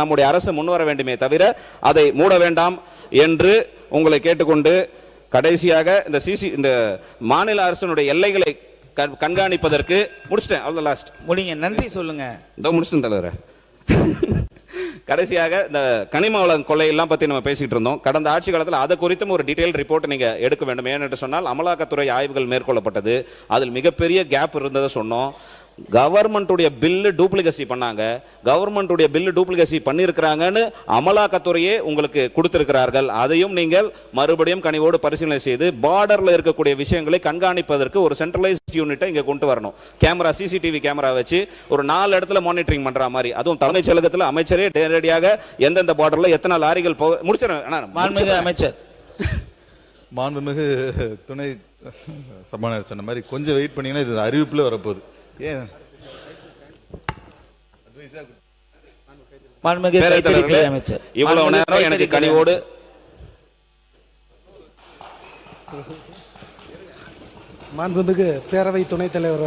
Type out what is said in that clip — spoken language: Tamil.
நம்முடைய அரசு முன்வர வேண்டுமே தவிர அதை மூட வேண்டாம் என்று உங்களை கேட்டுக்கொண்டு கடைசியாக இந்த மாநில அரசினுடைய எல்லைகளை கண்காணிப்பதற்கு முடிச்சிட்டேன். ஆல் தி லாஸ்ட் முடிங்க. நன்றி சொல்லுங்க. இதோ முடிச்சிட்டேன் தலைவரே. கடைசியாக இந்த கனிம வள கொள்ளையெல்லாம் பத்தி நம்ம பேசிட்டு இருந்தோம். கடந்த ஆட்சி காலத்தில் அது குறித்தும் ஒரு டீடைல் ரிப்போர்ட் நீங்க எடுக்க வேண்டும். ஏனென்று சொன்னால் அமலாக்கத்துறை ஆய்வுகள் மேற்கொள்ளப்பட்டது. அதில் மிகப்பெரிய கேப் இருந்ததை சொன்னோம். கவர்மெண்ட்டுடைய பில்லு டூப்ளிகசி பண்ணாங்க. கவர்மெண்ட்டுடைய பில்லு டூப்ளிகசி பண்ணியிருக்கிறாங்கன்னு அமலாக்கத்துறையே உங்களுக்கு கொடுத்திருக்கிறார்கள். அதையும் நீங்கள் மறுபடியும் கனிவோடு பரிசீலனை செய்து பார்டர்ல இருக்கக்கூடிய விஷயங்களை கண்காணிப்பதற்கு ஒரு சென்ட்ரலைஸ்ட் யூனிட்டை இங்க கொண்டு வரணும். கேமரா, சிசிடிவி கேமரா வச்சு ஒரு 4 இடத்துல மானிட்டரிங் பண்ற மாதிரி, அதுவும் தலைமைச் செயலகத்தில் அமைச்சரே நேரடியாக எந்தெந்த பார்டர்ல எத்தனை லாரிகள் முடிச்சிருக்கேன். அமைச்சர் மாண்புமிகு துணை சபாநாயகர் சொன்ன மாதிரி கொஞ்சம் வெயிட் பண்ணீங்கன்னா இது அறிவிப்புல வரப்போகுது. இவ்வளவு நேரம் எனக்கு கனிவோடு மாண்புமிகு பேரவை துணைத் தலைவர்